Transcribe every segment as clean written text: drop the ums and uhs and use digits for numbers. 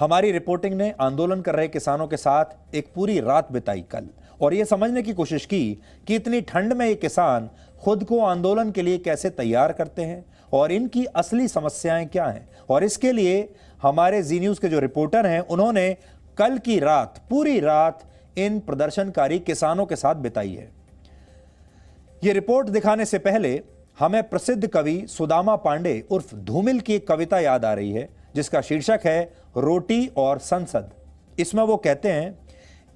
हमारी रिपोर्टिंग ने आंदोलन कर रहे किसानों के साथ एक पूरी रात बिताई कल और यह समझने की कोशिश की कि इतनी ठंड में ये किसान खुद को आंदोलन के लिए कैसे तैयार करते हैं और इनकी असली समस्याएं क्या हैं। और इसके लिए हमारे जी न्यूज के जो रिपोर्टर हैं उन्होंने कल की रात पूरी रात इन प्रदर्शनकारी किसानों के साथ बिताई है। यह रिपोर्ट दिखाने से पहले हमें प्रसिद्ध कवि सुदामा पांडे उर्फ धूमिल की एक कविता याद आ रही है जिसका शीर्षक है रोटी और संसद। इसमें वो कहते हैं,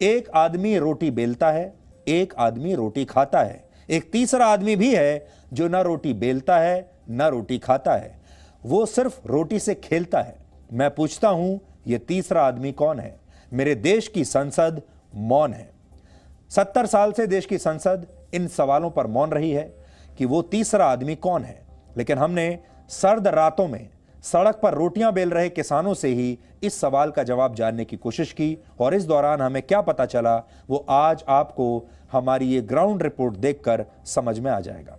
एक आदमी रोटी बेलता है, एक आदमी रोटी खाता है, एक तीसरा आदमी भी है जो ना रोटी बेलता है ना रोटी खाता है, वो सिर्फ रोटी से खेलता है। मैं पूछता हूं ये तीसरा आदमी कौन है? मेरे देश की संसद मौन है। 70 साल से देश की संसद इन सवालों पर मौन रही है कि वो तीसरा आदमी कौन है, लेकिन हमने सर्द रातों में सड़क पर रोटियां बेल रहे किसानों से ही इस सवाल का जवाब जानने की कोशिश की और इस दौरान हमें क्या पता चला वो आज आपको हमारी ये ग्राउंड रिपोर्ट देखकर समझ में आ जाएगा।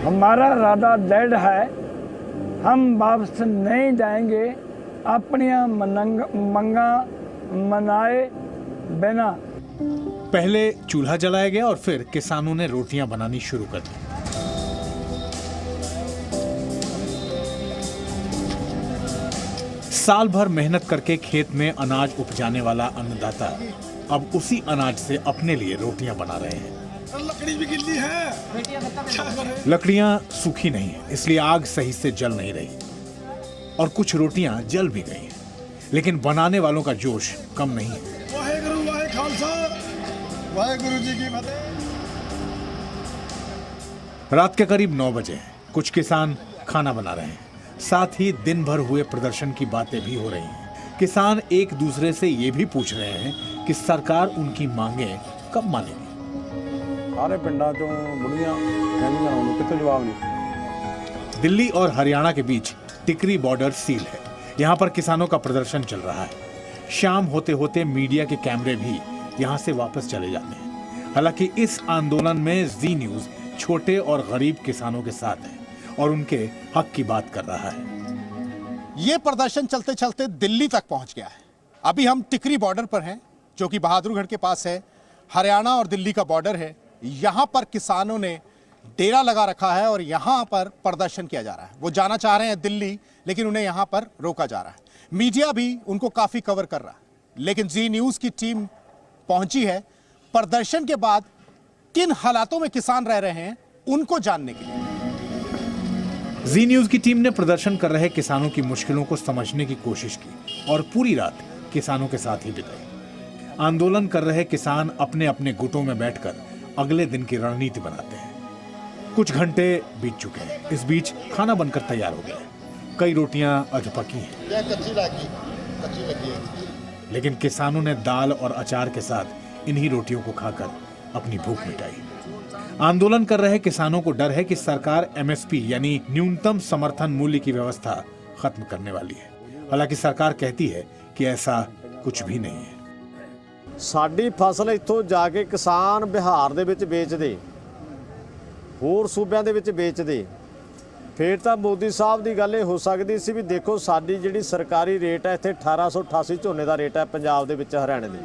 हमारा इरादा दृढ़ है, हम वापस नहीं जाएंगे अपनी मंगा मनाए बिना। पहले चूल्हा जलाया गया और फिर किसानों ने रोटियां बनानी शुरू कर दी। साल भर मेहनत करके खेत में अनाज उपजाने वाला अन्नदाता अब उसी अनाज से अपने लिए रोटियां बना रहे हैं। लकड़ी भी गिल्ली है, लकड़ियां सूखी नहीं है, इसलिए आग सही से जल नहीं रही और कुछ रोटियां जल भी गई हैं, लेकिन बनाने वालों का जोश कम नहीं है। वाहेगुरु वाहे खालसा वाहेगुरु जी की फतेह। रात के करीब 9 बजे कुछ किसान खाना बना रहे हैं, साथ ही दिन भर हुए प्रदर्शन की बातें भी हो रही हैं। किसान एक दूसरे से ये भी पूछ रहे हैं कि सरकार उनकी मांगे कब मानेगी। सारे पिंडा चों बुढ़ियां कहंदियां उन्होंने कितों जवाब नहीं। दिल्ली और हरियाणा के बीच टिकरी बॉर्डर सील है। यहाँ पर किसानों का प्रदर्शन चल रहा है। शाम होते होते मीडिया के कैमरे भी यहाँ से वापस चले जाते हैं। हालांकि इस आंदोलन में जी न्यूज छोटे और गरीब किसानों के साथ है और उनके हक की बात कर रहा है। ये प्रदर्शन चलते चलते दिल्ली तक पहुंच गया है। अभी हम टिकरी बॉर्डर पर हैं, जो कि बहादुरगढ़ के पास है। हरियाणा और दिल्ली का बॉर्डर है। यहाँ पर किसानों ने डेरा लगा रखा है और यहाँ पर प्रदर्शन किया जा रहा है। वो जाना चाह रहे हैं दिल्ली, लेकिन उन्हें यहाँ पर रोका जा रहा है। मीडिया भी उनको काफी कवर कर रहा है, लेकिन जी न्यूज की टीम पहुंची है प्रदर्शन के बाद किन हालातों में किसान रह रहे हैं उनको जानने के लिए। जी न्यूज की टीम ने प्रदर्शन कर रहे किसानों की मुश्किलों को समझने की कोशिश की और पूरी रात किसानों के साथ ही बिताई। आंदोलन कर रहे किसान अपने अपने गुटों में बैठकर अगले दिन की रणनीति बनाते हैं। कुछ घंटे बीत चुके हैं। इस बीच खाना बनकर तैयार हो गया है। कई रोटियां अधपकी हैं, कच्ची लगी है। लेकिन किसानों ने दाल और अचार के साथ इन्हीं रोटियों को खाकर अपनी भूख मिटाई। आंदोलन कर रहे किसानों को डर है कि सरकार एमएसपी यानी न्यूनतम समर्थन मूल्य की व्यवस्था खत्म करने वाली है। हालांकि सरकार कहती है कि ऐसा कुछ भी नहीं है। साडी फसल इत्थों जाके किसान बिहार दे विच बेचदे, होर सूबिਆਂ ਦੇ ਵਿੱਚ ਵੇਚਦੇ, ਫਿਰ ਤਾਂ ਮੋਦੀ ਸਾਹਿਬ ਦੀ ਗੱਲ ਇਹ ਹੋ ਸਕਦੀ ਸੀ ਵੀ ਦੇਖੋ ਸਾਡੀ ਜਿਹੜੀ ਸਰਕਾਰੀ ਰੇਟ ਹੈ ਇੱਥੇ 1888 ਝੋਨੇ ਦਾ ਰੇਟ ਹੈ ਪੰਜਾਬ ਦੇ ਵਿੱਚ ਹਰਿਆਣੇ ਦੇ,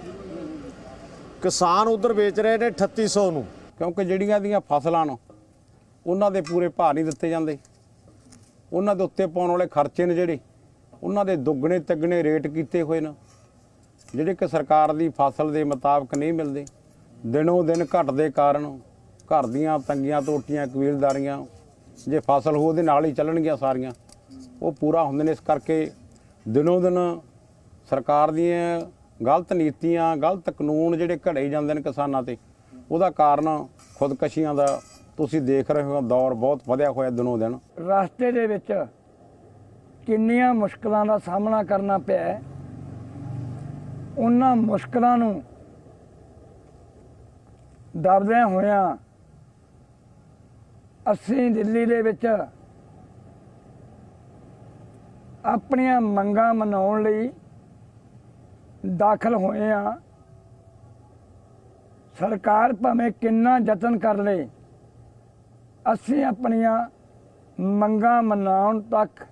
ਕਿਸਾਨ ਉਧਰ ਵੇਚ ਰਹੇ ਨੇ 3800 ਨੂੰ, ਕਿਉਂਕਿ ਜਿਹੜੀਆਂ ਦੀਆਂ ਫਸਲਾਂ ਨੂੰ ਉਹਨਾਂ ਦੇ ਪੂਰੇ ਭਾਅ ਨਹੀਂ ਦਿੱਤੇ ਜਾਂਦੇ। ਉਹਨਾਂ ਦੇ ਉੱਤੇ ਪਾਉਣ ਵਾਲੇ ਖਰਚੇ ਨੇ ਜਿਹੜੇ ਉਹਨਾਂ ਦੇ ਦੁੱਗਣੇ ਤਿੱਗਣੇ ਰੇਟ ਕੀਤੇ ਹੋਏ ਨੇ, ਜਿਹੜੇ ਕਿ ਸਰਕਾਰ ਦੀ ਫਸਲ ਦੇ ਮੁਤਾਬਕ ਨਹੀਂ ਮਿਲਦੇ। ਦਿਨੋਂ ਦਿਨ ਘਟਦੇ ਕਾਰਨ घर दियाँ तंगियां टोटियां कबीलदारियां जे फसल हो ਉਹਦੇ ਨਾਲ ਹੀ ਚੱਲਣਗੀਆਂ ਸਾਰੀਆਂ, ਉਹ ਪੂਰਾ ਹੁੰਦੇ ਨੇ। ਇਸ ਕਰਕੇ ਦਿਨੋਂ ਦਿਨ ਸਰਕਾਰ ਦੀਆਂ ਗਲਤ ਨੀਤੀਆਂ ਗਲਤ ਕਾਨੂੰਨ ਜਿਹੜੇ ਘੜੇ ਜਾਂਦੇ ਨੇ ਕਿਸਾਨਾਂ ਤੇ, ਉਹਦਾ ਕਾਰਨ ਖੁਦਕਸ਼ੀਆਂ ਦਾ ਤੁਸੀਂ ਦੇਖ ਰਹੇ ਹੋ ਦੌਰ ਬਹੁਤ ਵਧਿਆ ਹੋਇਆ ਦਿਨੋਂ ਦਿਨ। ਰਸਤੇ ਦੇ ਵਿੱਚ ਕਿੰਨੀਆਂ ਮੁਸ਼ਕਲਾਂ ਦਾ ਸਾਹਮਣਾ ਕਰਨਾ ਪਿਆ, ਉਹਨਾਂ ਮੁਸ਼ਕਲਾਂ ਨੂੰ ਦਬਦਿਆਂ ਹੋਇਆਂ ਅਸੀਂ ਦਿੱਲੀ ਦੇ ਵਿੱਚ ਆਪਣੀਆਂ ਮੰਗਾਂ ਮਨਾਉਣ ਲਈ ਦਾਖਲ ਹੋਏ ਆ। ਸਰਕਾਰ ਭਾਵੇਂ ਕਿੰਨਾ ਯਤਨ ਕਰ ਲੇ, ਅਸੀਂ ਆਪਣੀਆਂ ਮੰਗਾਂ ਮਨਾਉਣ तक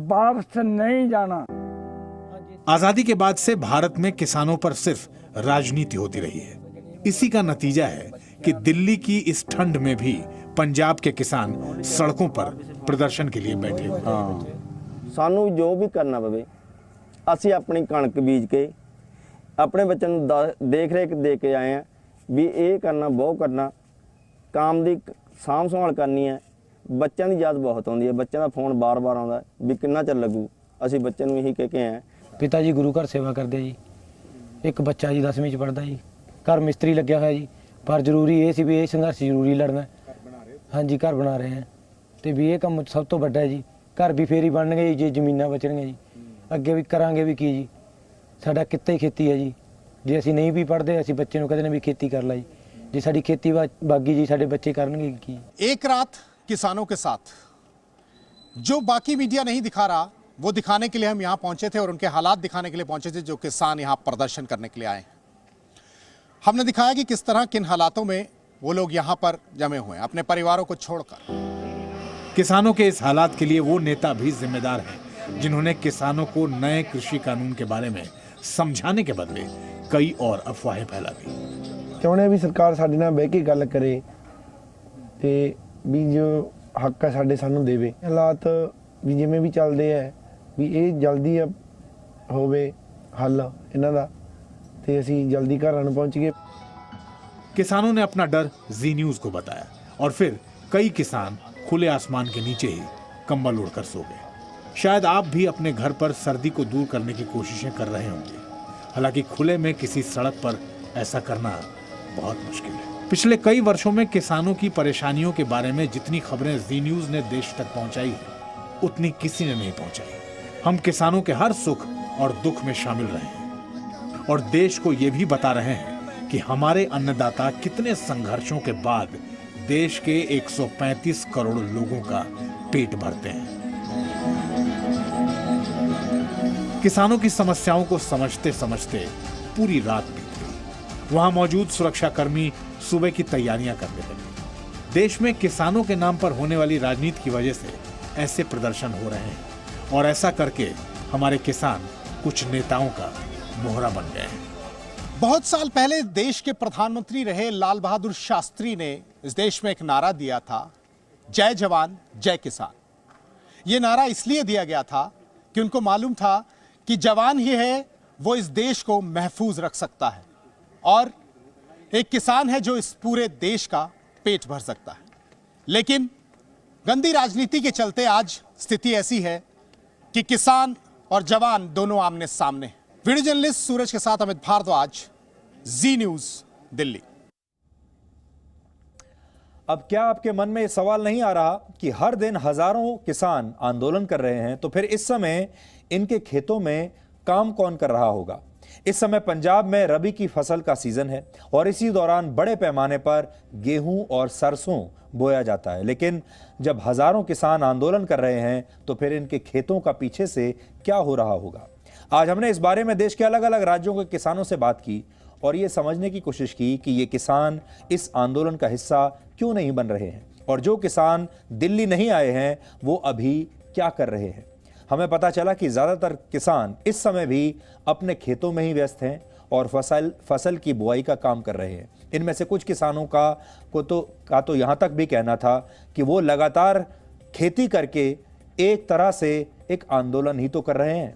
वापस नहीं जाना। आजादी के बाद से भारत में किसानों पर सिर्फ राजनीति होती रही है। इसी का नतीजा है कि दिल्ली की इस ठंड में भी पंजाब के किसान सड़कों पर प्रदर्शन के लिए बैठे हुए हैं। ਸਾਨੂੰ ਜੋ ਵੀ ਕਰਨਾ ਪਵੇ ਅਸੀਂ ਆਪਣੀ ਕਣਕ ਬੀਜ ਕੇ ਆਪਣੇ ਬੱਚਿਆਂ ਨੂੰ ਦੇਖ ਰੇਖ ਦੇ ਕੇ ਆਏ ਆ ਵੀ ਇਹ ਕਰਨਾ ਬਹੁਤ ਕਰਨਾ, ਕਾਮ ਦੀ ਸਾਂਭ ਸੰਭਾਲ ਕਰਨੀ ਹੈ। ਬੱਚਿਆਂ ਦੀ ਯਾਦ ਬਹੁਤ ਆਉਂਦੀ ਹੈ, ਬੱਚਿਆਂ ਦਾ ਫੋਨ ਬਾਰ-ਬਾਰ ਆਉਂਦਾ ਵੀ ਕਿੰਨਾ ਚਿਰ ਲੱਗੂ। ਅਸੀਂ ਬੱਚਿਆਂ ਨੂੰ ਇਹੀ ਕਹਿ ਕੇ ਆਏ। ਪਿਤਾ ਜੀ ਗੁਰੂ ਘਰ ਸੇਵਾ ਕਰਦੇ ਜੀ, ਇੱਕ ਬੱਚਾ ਜੀ 10ਵੀਂ ਚ ਪੜ੍ਹਦਾ ਜੀ, ਘਰ ਮਿਸਤਰੀ ਲੱਗਿਆ ਹੋਇਆ ਜੀ। ਪਰ ਜ਼ਰੂਰੀ ਇਹ ਸੀ ਵੀ ਇਹ ਸੰਘਰਸ਼ ਜ਼ਰੂਰੀ ਲੜਨਾ। ਹਾਂਜੀ ਘਰ ਬਣਾ ਰਹੇ ਹਾਂ ਤੇ ਵੀ ਇਹ ਕੰਮ ਸਭ ਤੋਂ ਵੱਡਾ ਹੈ ਜੀ। ਘਰ ਵੀ ਫੇਰ ਹੀ ਬਣਨਗੇ ਜੀ ਜੇ ਜ਼ਮੀਨਾਂ ਬਚਣਗੀਆਂ ਜੀ। ਅੱਗੇ ਵੀ ਕਰਾਂਗੇ ਵੀ ਕੀ ਜੀ, ਸਾਡਾ ਕਿੱਤਾ ਹੀ ਖੇਤੀ ਹੈ ਜੀ। ਜੇ ਅਸੀਂ ਨਹੀਂ ਵੀ ਪੜ੍ਹਦੇ ਅਸੀਂ ਬੱਚੇ ਨੂੰ ਕਹਿੰਦੇ ਨੇ ਵੀ ਖੇਤੀ ਕਰ ਲਾ ਜੀ। ਜੇ ਸਾਡੀ ਖੇਤੀ ਬਾਗੀ ਜੀ ਸਾਡੇ ਬੱਚੇ ਕਰਨਗੇ ਕੀ। एक रात किसानों के साथ जो बाकी मीडिया नहीं दिखा रहा वो दिखाने के लिए हम यहां पहुंचे थे और उनके हालात दिखाने के लिए पहुंचे थे जो किसान यहां प्रदर्शन करने के लिए आए हैं। हमने दिखाया कि किस तरह किन हालातों में वो लोग यहां पर जमे हुए हैं अपने परिवारों को छोड़कर। किसानों के इस हालात के लिए वो नेता भी जिम्मेदार हैं जिन्होंने किसानों को नए कृषि कानून के बारे में समझाने के बदले कई और अफवाहें फैला दी। ਚਾਹੁੰਦੇ ਵੀ ਸਰਕਾਰ ਸਾਡੇ ਨਾਲ ਬਹਿ ਕੇ ਗੱਲ ਕਰੇ ਤੇ ਵੀ ਜੋ ਹੱਕ ਹੈ ਸਾਡੇ ਸਾਨੂੰ ਦੇਵੇ। ਹਾਲਾਤ ਵੀ ਜਿਵੇਂ ਵੀ ਚੱਲਦੇ ਆ ਵੀ ਇਹ ਜਲਦੀ ਹੋਵੇ ਹੱਲ ਇਹਨਾਂ ਦਾ ਤੇ ਅਸੀਂ ਜਲਦੀ ਘਰਾਂ ਨੂੰ ਪਹੁੰਚ ਗਏ। किसानों ने अपना डर जी न्यूज को बताया और फिर कई किसान खुले आसमान के नीचे ही कंबल ओढ़कर सो गए। शायद आप भी अपने घर पर सर्दी को दूर करने की कोशिशें कर रहे होंगे। हालांकि खुले में किसी सड़क पर ऐसा करना बहुत मुश्किल है। पिछले कई वर्षों में किसानों की परेशानियों के बारे में जितनी खबरें जी न्यूज ने देश तक पहुंचाई है उतनी किसी ने नहीं पहुंचाई। हम किसानों के हर सुख और दुख में शामिल रहे हैं और देश को ये भी बता रहे हैं कि हमारे अन्नदाता कितने संघर्षों के बाद देश के 135 करोड़ लोगों का पेट भरते हैं। किसानों की समस्याओं को समझते समझते पूरी रात बीत गई। वहां मौजूद सुरक्षाकर्मी सुबह की तैयारियां करने लगे। देश में किसानों के नाम पर होने वाली राजनीति की वजह से ऐसे प्रदर्शन हो रहे हैं और ऐसा करके हमारे किसान कुछ नेताओं का मोहरा बन गए हैं। बहुत साल पहले देश के प्रधानमंत्री रहे लाल बहादुर शास्त्री ने इस देश में एक नारा दिया था, जय जवान जय किसान। यह नारा इसलिए दिया गया था कि उनको मालूम था कि जवान ही है वो इस देश को महफूज रख सकता है और एक किसान है जो इस पूरे देश का पेट भर सकता है। लेकिन गंदी राजनीति के चलते आज स्थिति ऐसी है कि किसान और जवान दोनों आमने सामने हैं। वीडियो जर्नलिस्ट सूरज के साथ अमित भारद्वाज, जी न्यूज, दिल्ली। अब क्या आपके मन में यह सवाल नहीं आ रहा कि हर दिन हजारों किसान आंदोलन कर रहे हैं, तो फिर इस समय इनके खेतों में काम कौन कर रहा होगा? इस समय पंजाब में रबी की फसल का सीजन है और इसी दौरान बड़े पैमाने पर गेहूं और सरसों बोया जाता है। लेकिन जब हजारों किसान आंदोलन कर रहे हैं तो फिर इनके खेतों का पीछे से क्या हो रहा होगा? आज हमने इस बारे में देश के अलग अलग राज्यों के किसानों से बात की और ये समझने की कोशिश की कि ये किसान इस आंदोलन का हिस्सा क्यों नहीं बन रहे हैं और जो किसान दिल्ली नहीं आए हैं वो अभी क्या कर रहे हैं। हमें पता चला कि ज़्यादातर किसान इस समय भी अपने खेतों में ही व्यस्त हैं और फसल की बुआई का काम कर रहे हैं। इनमें से कुछ किसानों का तो यहाँ तक भी कहना था कि वो लगातार खेती करके एक तरह से एक आंदोलन ही तो कर रहे हैं।